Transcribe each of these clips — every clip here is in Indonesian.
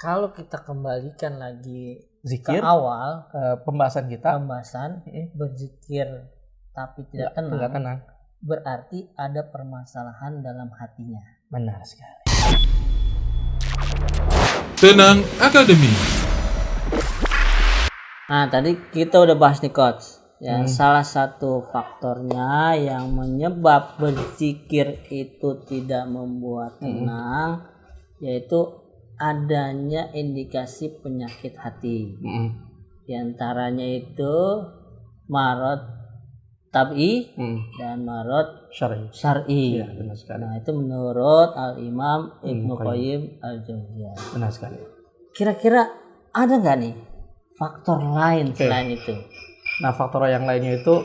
Kalau kita kembalikan lagi Zikir, ke awal pembahasan kita, berzikir tapi tidak nggak tenang. Berarti ada permasalahan dalam hatinya. Benar sekali. Tenang Academy. Nah, tadi kita udah bahas nih Coach. Ya, salah satu faktornya yang menyebab berzikir itu tidak membuat tenang yaitu adanya indikasi penyakit hati. Di antaranya itu marad tabi dan marad syar'i. Ya, benar sekali. Nah, itu menurut Al-Imam Ibnu Qayyim Al-Jauziyah. Benar sekali. Kira-kira ada nggak nih faktor lain selain itu? Nah, faktor yang lainnya itu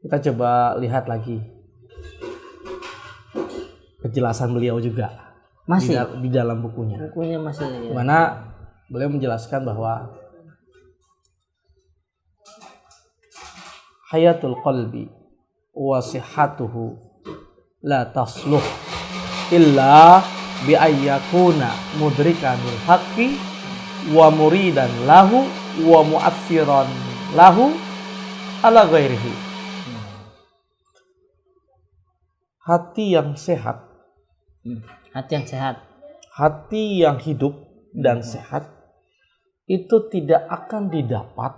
kita coba lihat lagi penjelasan beliau juga Masih di dalam bukunya. Bukunya masih. Ya. Dimana beliau menjelaskan bahwa hayatul qalbi wa sihhatuhu la tasluh illa bi ayyakuna mudrikanul haqqi wa muridan lahu wa mu'assiran lahu ala ghairihi. Hati yang sehat, Hati yang sehat, hati yang hidup dan sehat itu tidak akan didapat,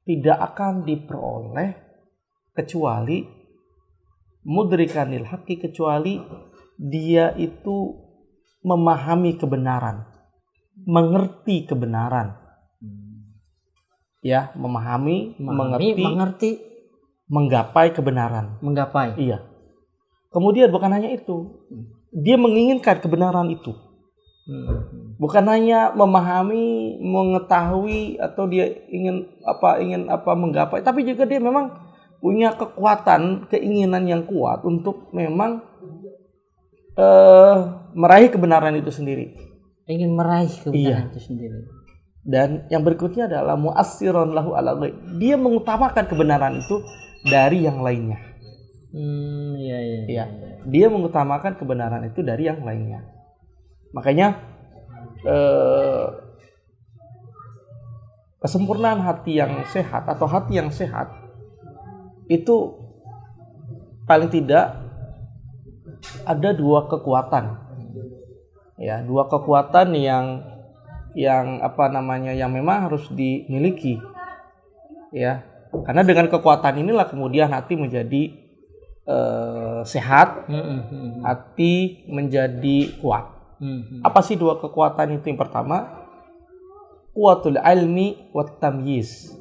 tidak akan diperoleh kecuali mudrikanil haqqi, kecuali dia itu memahami kebenaran, mengerti kebenaran. Ya, memahami, mengerti, menggapai kebenaran. Iya. Kemudian bukan hanya itu, dia menginginkan kebenaran itu. Bukan hanya memahami, mengetahui atau dia ingin menggapai, tapi juga dia memang punya kekuatan, keinginan yang kuat untuk memang meraih kebenaran itu sendiri. Ingin meraih kebenaran itu sendiri. Dan yang berikutnya adalah mu'assiron lahu ala ghairi. Dia mengutamakan kebenaran itu dari yang lainnya. Dia mengutamakan kebenaran itu dari yang lainnya. Makanya kesempurnaan hati yang sehat atau hati yang sehat itu paling tidak ada dua kekuatan. Ya, dua kekuatan yang memang harus dimiliki. Ya, karena dengan kekuatan inilah kemudian hati menjadi sehat, hati menjadi kuat. Apa sih dua kekuatan itu? Yang pertama, kuatul ilmi wat tamyiz,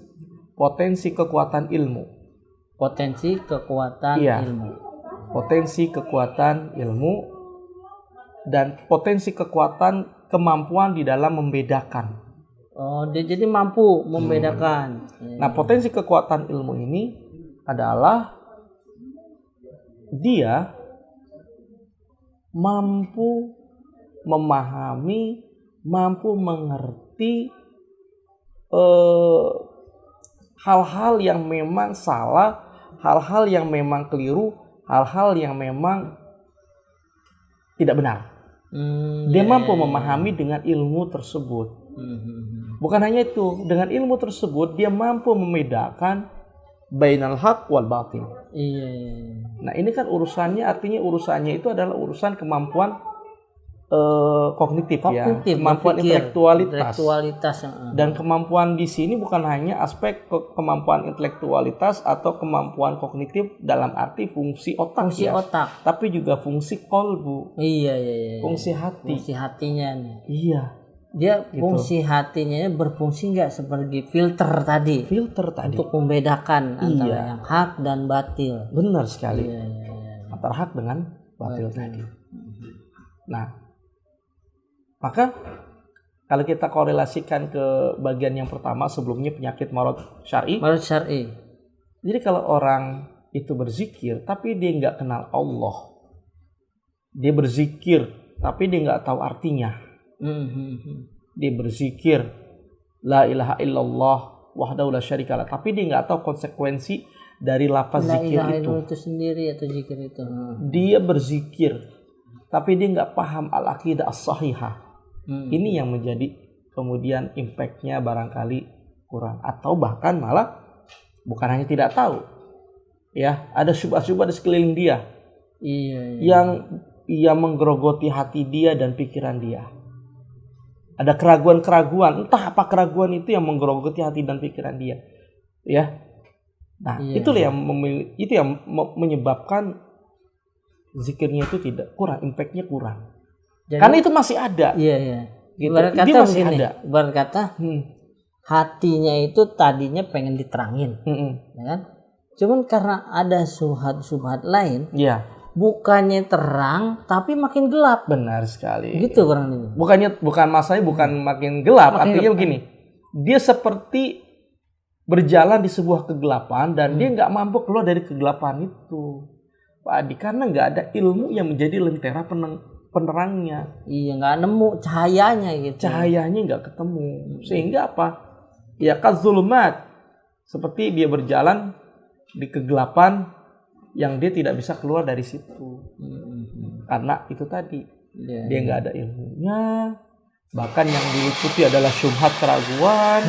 potensi kekuatan ilmu. Potensi kekuatan ilmu. Potensi kekuatan ilmu dan potensi kekuatan kemampuan di dalam membedakan. Oh, dia jadi mampu membedakan. Nah, potensi kekuatan ilmu ini adalah dia mampu memahami, mampu mengerti hal-hal yang memang salah, hal-hal yang memang keliru, hal-hal yang memang tidak benar. Dia mampu memahami dengan ilmu tersebut. Bukan hanya itu, dengan ilmu tersebut dia mampu membedakan bainal haq wal batil. Nah, ini kan artinya urusannya itu adalah urusan kemampuan kognitif ya, kemampuan intelektualitas. Dan kemampuan di sini bukan hanya aspek kemampuan intelektualitas atau kemampuan kognitif dalam arti fungsi otak, tapi juga fungsi qalbu. Fungsi hati. Fungsi hatinya nih. Iya. Dia fungsi hatinya berfungsi nggak sebagai filter tadi untuk membedakan antara yang hak dan batil. Benar sekali. Antara hak dengan batil tadi. Nah, maka kalau kita korelasikan ke bagian yang pertama sebelumnya, penyakit marad syar'i. Jadi kalau orang itu berzikir tapi dia nggak kenal Allah, dia berzikir tapi dia nggak tahu artinya. Dia berzikir la ilaha illallah wahdahu la syarikalah, tapi dia nggak tahu konsekuensi dari lafaz zikir itu sendiri atau zikir itu. Dia berzikir tapi dia nggak paham al-aqidah as-sahihah. Ini yang menjadi kemudian impact-nya barangkali kurang, atau bahkan malah bukan hanya tidak tahu, ya, ada syubhat-syubhat di sekeliling dia yang ia menggerogoti hati dia dan pikiran dia. Ada keraguan-keraguan, entah apa keraguan itu yang menggerogoti hati dan pikiran dia, ya. Nah, itulah yang menyebabkan zikirnya itu tidak kurang, impact-nya kurang. Jadi, karena itu masih ada. Gitu. Dia masih ada. Berkata hatinya itu tadinya pengen diterangin, ya kan? Cuman karena ada subhat lain, bukannya terang tapi makin gelap. Benar sekali. Gitu kurang ini. Bukan masalahnya bukan makin gelap, artinya begini. Dia seperti berjalan di sebuah kegelapan dan dia nggak mampu keluar dari kegelapan itu, Pak Adi, karena nggak ada ilmu yang menjadi lentera penerangnya. Iya, nggak nemu cahayanya gitu. Cahayanya nggak ketemu, sehingga apa? Ya kadzulumat, seperti dia berjalan di kegelapan yang dia tidak bisa keluar dari situ. Karena itu tadi dia nggak ada ilmunya, bahkan yang diikuti adalah syubhat, keraguan,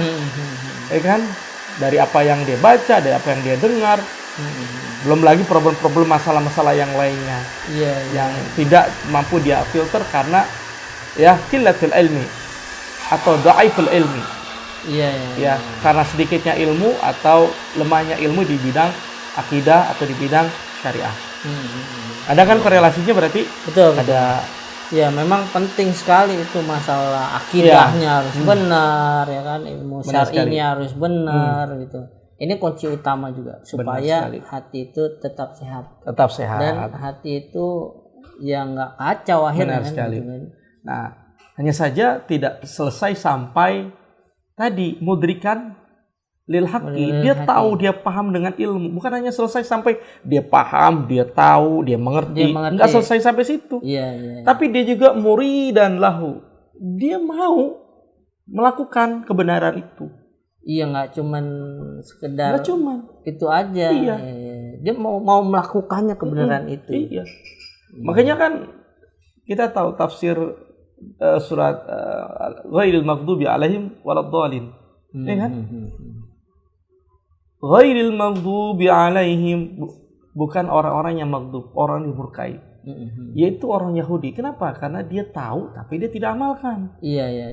ya kan? Dari apa yang dia baca, dari apa yang dia dengar, belum lagi problem-problem masalah-masalah yang lainnya yang tidak mampu dia filter karena ya qillatul ilmi atau dhaiful ilmi. Karena sedikitnya ilmu atau lemahnya ilmu di bidang akidah atau di bidang syariah. Ada kan korelasinya berarti? Betul. Ada. Ya, memang penting sekali itu masalah akidahnya harus benar, ya kan, ilmu syar'inya harus benar gitu. Ini kunci utama juga supaya hati itu tetap sehat. Dan hati itu yang nggak kacau akhirnya. Benar sekali. Gitu. Nah, hanya saja tidak selesai sampai tadi mudrikan lil haqqi. Dia tahu, dia paham dengan ilmu. Bukan hanya selesai sampai dia paham, dia tahu, dia mengerti. Enggak selesai sampai situ. Tapi dia juga muridan lahu. Dia mau melakukan kebenaran itu. Nggak cuman sekedar itu aja. Dia mau melakukannya kebenaran itu. Makanya kan kita tahu tafsir surat ghairil maghdubi alaihim waladdallin. Ya kan? Ghairil maghdubi alaihim, bukan orang-orang yang maghdub, orang yang dimurkai. Yaitu orang Yahudi. Kenapa? Karena dia tahu tapi dia tidak amalkan.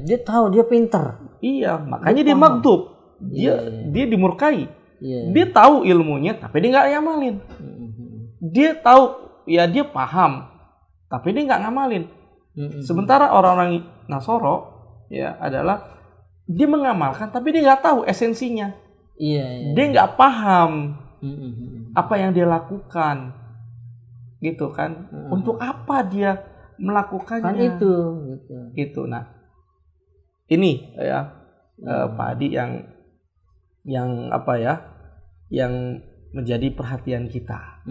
Dia tahu, dia pintar. Makanya dia maghdub. Dia dimurkai. Dia tahu ilmunya tapi dia nggak ngamalin. Dia tahu, dia paham tapi dia nggak ngamalin. Sementara orang-orang Nasoro adalah dia mengamalkan tapi dia nggak tahu esensinya. Dia nggak paham apa yang dia lakukan, gitu kan? Untuk apa dia melakukannya? Kan itu. Gitu. Nah, ini Pak Adi yang menjadi perhatian kita.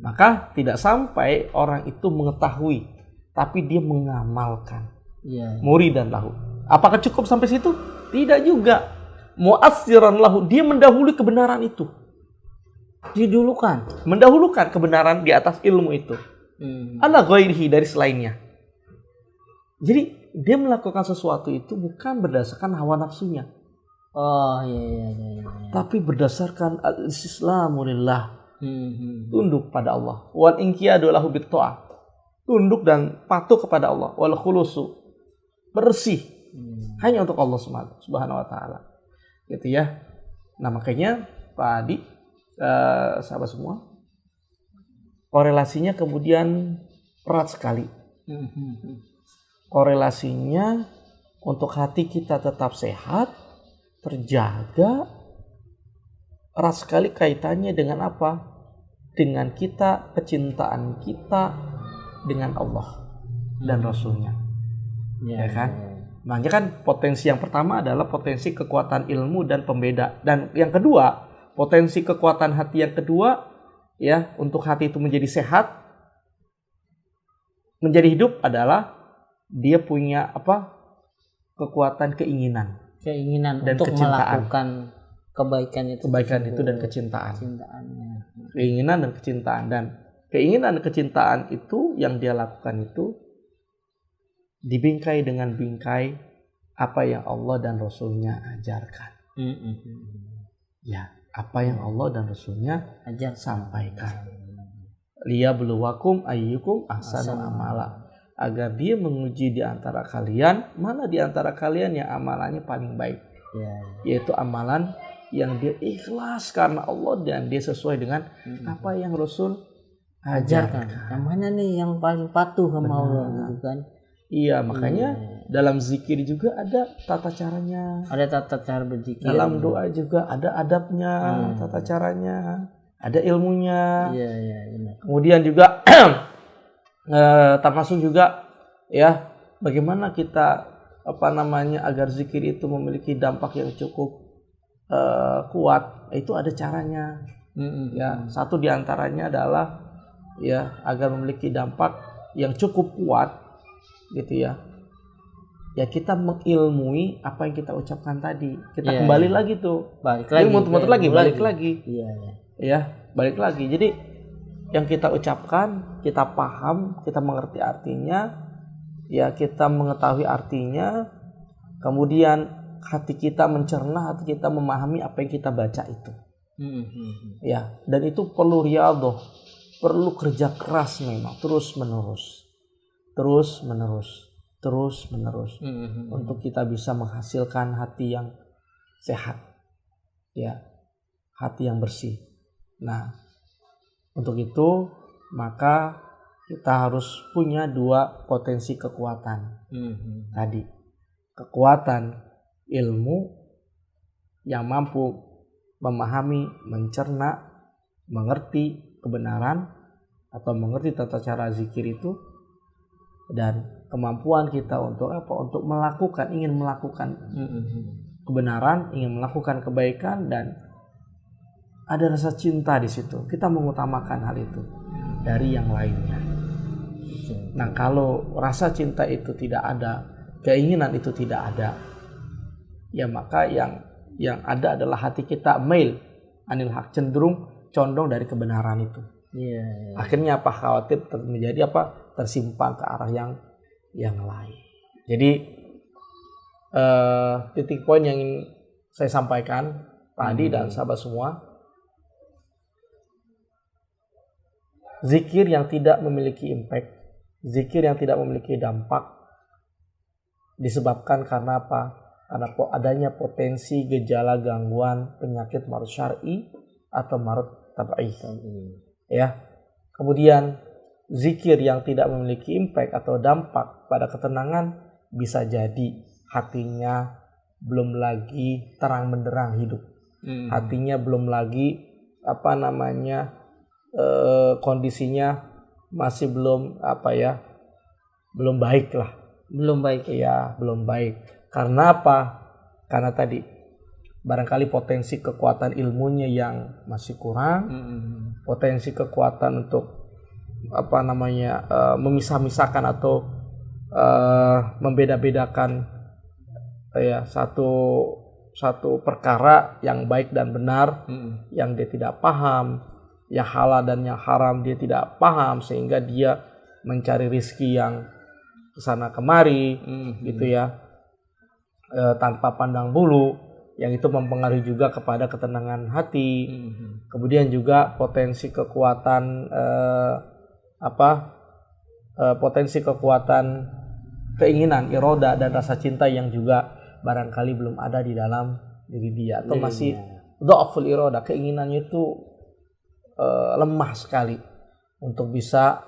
Maka tidak sampai orang itu mengetahui, tapi dia mengamalkan. Muridan lahu. Apakah cukup sampai situ? Tidak juga. Mu'assiran lahu, dia mendahului kebenaran itu. Mendahulukan kebenaran di atas ilmu itu. Ala ghairihi, dari selainnya. Jadi dia melakukan sesuatu itu bukan berdasarkan hawa nafsunya. Tapi berdasarkan al-islamu lillah. Tunduk pada Allah. Wal inqiyadu lahu bit-tha'ah. Tunduk dan patuh kepada Allah. Wal khulusu, bersih hanya untuk Allah Subhanahu wa taala. Gitu ya. Nah, makanya Pak Adi, sahabat semua, korelasinya kemudian erat sekali. Korelasinya untuk hati kita tetap sehat, terjaga, erat sekali kaitannya dengan apa? Dengan kecintaan kita dengan Allah dan Rasulnya. Ya kan? Makanya kan potensi yang pertama adalah potensi kekuatan ilmu dan pembeda. Dan yang kedua, potensi kekuatan hati yang kedua, untuk hati itu menjadi sehat, menjadi hidup adalah dia punya kekuatan keinginan dan untuk kecintaan. Melakukan kebaikan itu dan kecintaan. Keinginan dan kecintaan. Dan keinginan kecintaan itu yang dia lakukan itu dibingkai dengan bingkai apa yang Allah dan Rasulnya ajarkan. Ya, apa yang Allah dan Rasulnya sampaikan. Liyabluwakum ayyukum ahsanu amala. Agar dia menguji di antara kalian, mana di antara kalian yang amalannya paling baik. Yaitu amalan yang dia ikhlas karena Allah dan dia sesuai dengan apa yang Rasul ajarkan. Yang mana nih yang paling patuh sama Allah gitu kan. Iya, makanya dalam zikir juga ada tata caranya. Ada tata cara berzikir. Dalam doa juga ada adabnya, tata caranya, ada ilmunya. Iya, benar. Kemudian juga termasuk juga ya bagaimana kita agar zikir itu memiliki dampak yang cukup kuat. Itu ada caranya. Ya, satu diantaranya adalah ya agar memiliki dampak yang cukup kuat. Gitu ya kita mengilmui apa yang kita ucapkan tadi, kita kembali lagi tuh, balik lagi, balik lagi. Jadi yang kita ucapkan, kita paham, kita mengerti artinya, ya kita mengetahui artinya, kemudian hati kita mencerna, hati kita memahami apa yang kita baca itu. Ya, dan itu perlu riyadhah, perlu kerja keras memang, terus menerus untuk kita bisa menghasilkan hati yang sehat, ya, hati yang bersih. Nah, untuk itu maka kita harus punya dua potensi kekuatan tadi, kekuatan ilmu yang mampu memahami, mencerna, mengerti kebenaran atau mengerti tata cara zikir itu, dan kemampuan kita untuk ingin melakukan kebenaran, ingin melakukan kebaikan, dan ada rasa cinta di situ. Kita mengutamakan hal itu dari yang lainnya. Nah, kalau rasa cinta itu tidak ada, keinginan itu tidak ada, ya maka yang ada adalah hati kita mail anil haq, cenderung condong dari kebenaran itu. Akhirnya khawatir menjadi tersimpang ke arah yang lain. Jadi titik poin yang ingin saya sampaikan tadi dan sahabat semua, zikir yang tidak memiliki impact, zikir yang tidak memiliki dampak disebabkan karena apa? Karena adanya potensi gejala gangguan penyakit marud syar'i atau marud tab'i. Ya. Kemudian zikir yang tidak memiliki impact atau dampak pada ketenangan bisa jadi hatinya belum lagi terang benderang hidup. Hatinya belum lagi kondisinya masih belum baik lah. Belum baik. Karena apa? Karena tadi barangkali potensi kekuatan ilmunya yang masih kurang, potensi kekuatan untuk memisah-misahkan atau membeda-bedakan satu perkara yang baik dan benar, yang dia tidak paham, yang halal dan yang haram dia tidak paham, sehingga dia mencari rizki yang kesana kemari, gitu ya, tanpa pandang bulu, yang itu mempengaruhi juga kepada ketenangan hati. Kemudian juga potensi kekuatan potensi kekuatan keinginan, iroda dan rasa cinta yang juga barangkali belum ada di dalam diri dia, atau masih dha'ful iroda, keinginannya itu lemah sekali untuk bisa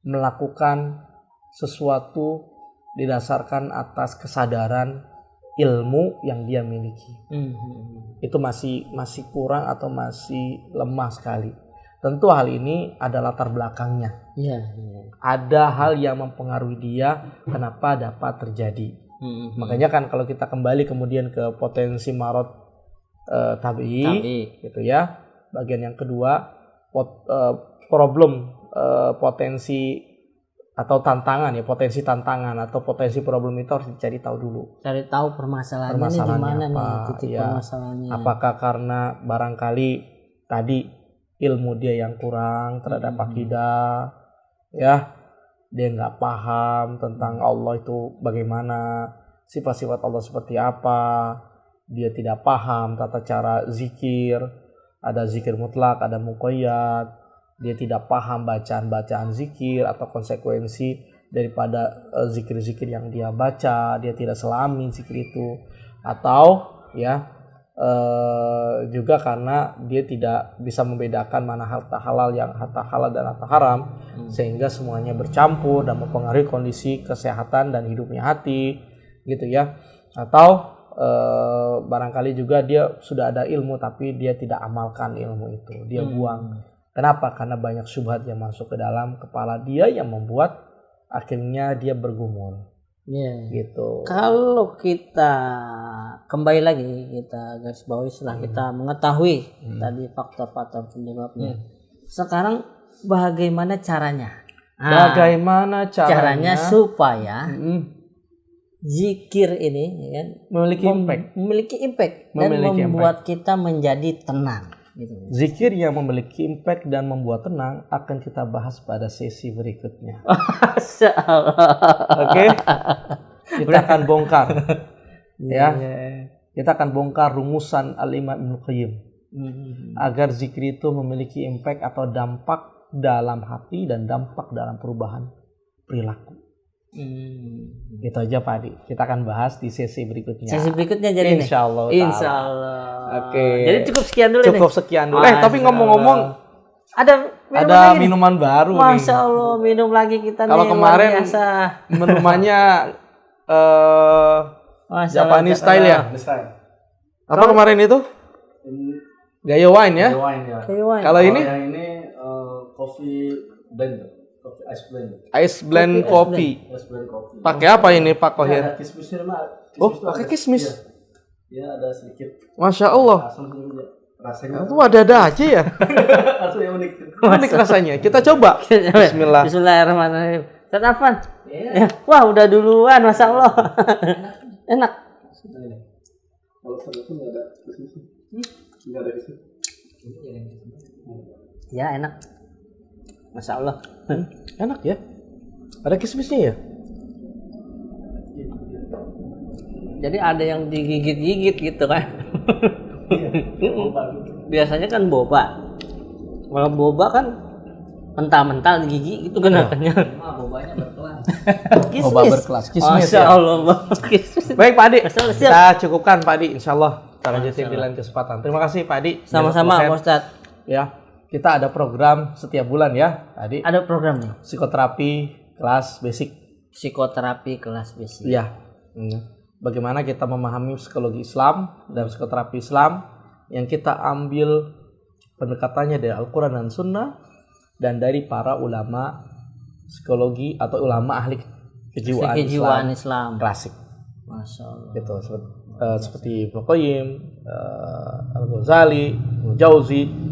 melakukan sesuatu didasarkan atas kesadaran ilmu yang dia miliki. Itu masih kurang atau masih lemah sekali. Tentu hal ini ada latar belakangnya. Ada hal yang mempengaruhi dia kenapa dapat terjadi. Makanya kan kalau kita kembali kemudian ke potensi marad tabi'i, gitu ya. Bagian yang kedua, problem potensi atau tantangan, ya potensi tantangan atau potensi problem itu harus dicari tahu dulu. Cari tahu permasalahannya di mana nih, titik permasalahannya. Apakah karena barangkali tadi ilmu dia yang kurang terhadap akidah, ya, dia nggak paham tentang Allah itu bagaimana, sifat-sifat Allah seperti apa, dia tidak paham tata cara zikir, ada zikir mutlak, ada muqayyad, dia tidak paham bacaan-bacaan zikir atau konsekuensi daripada zikir-zikir yang dia baca, dia tidak selami zikir itu, atau ya juga karena dia tidak bisa membedakan mana harta halal yang harta halal dan harta haram, sehingga semuanya bercampur dan mempengaruhi kondisi kesehatan dan hidupnya hati gitu ya. Atau barangkali juga dia sudah ada ilmu tapi dia tidak amalkan ilmu itu, dia buang. Kenapa? Karena banyak syubhat yang masuk ke dalam kepala dia yang membuat akhirnya dia bergumul. Gitu. Kalau kita kembali lagi, kita garis bawahi setelah kita mengetahui tadi faktor-faktor penyebabnya. Sekarang bagaimana caranya? Bagaimana caranya supaya zikir ini ya, memiliki impact dan membuat kita menjadi tenang. Gitu. Zikir yang memiliki impact dan membuat tenang akan kita bahas pada sesi berikutnya. Oke, kita akan bongkar, ya. Kita akan bongkar rumusan Al-Imam Ibnu Qayyim agar zikir itu memiliki impact atau dampak dalam hati dan dampak dalam perubahan perilaku. Itu aja Pak Adi. Kita akan bahas di sesi berikutnya. Sesi berikutnya jadi Insya Allah. Insya Allah. Oke. Jadi cukup sekian dulu. Cukup sekian dulu. Tapi ngomong-ngomong, ada minuman baru Masya nih. Masya Allah, minum lagi kita Kalau nih. Kalau kemarin minumannya Japanese style ya. Apa kemarin itu? Gaya wine ya. Kalau ini? Coffee blend. Ice blend kopi. Pakai apa ini Pak Kohir? Kismisnya Pakai kismis. Ya ada sedikit. Masya Allah. Rasanya Itu ada aja ya. rasanya unik. Unik rasanya. Kita coba. Bismillah. Bismillahirrahmanirrahim. Ustaz Afan. Ya. Wah udah duluan, Masya Allah. Enak. Kalau saya pun nggak ada kismisnya. Nggak ada kismis. Ya enak. Masya Allah. Enak ya. Ada kismisnya ya. Jadi ada yang digigit-gigit gitu kan. Biasanya kan boba. Kalau boba kan mentah-mentah digigit itu kan katanya. Bobanya berkelas. Boba berkelas. Kismis Masya ya. Allah. Kismis. Baik Pak Adi. Siap. Kita cukupkan Pak Adi. Insya Allah. Kita lanjutin di lain kesempatan. Terima kasih Pak Adi. Sama-sama Pak Ustadz. Ya. Kita ada program setiap bulan ya Pak Adi. Ada program nih. Psikoterapi kelas basic. Psikoterapi kelas basic. Iya. Bagaimana kita memahami psikologi Islam dan psikoterapi Islam yang kita ambil pendekatannya dari Al-Quran dan Sunnah dan dari para ulama psikologi atau ulama ahli kejiwaan Islam klasik. Masya Allah. Gitu, seperti Ibnu Qayyim, Al-Ghazali, Jauzi.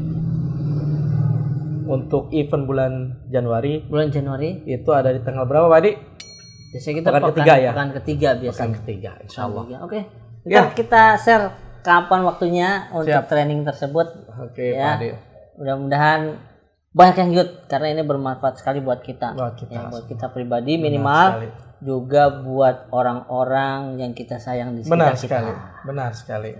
Untuk event bulan Januari itu ada di tanggal berapa Pak Adi? Biasanya kita pekan ketiga ya. Pekan ketiga biasanya. Pekan ketiga, insya Allah. Oke. Kita share kapan waktunya untuk training tersebut. Oke, ya. Pak Adi. Mudah-mudahan banyak yang ikut karena ini bermanfaat sekali buat kita. Buat kita pribadi minimal, juga buat orang-orang yang kita sayang di sekitar kita. Benar sekali.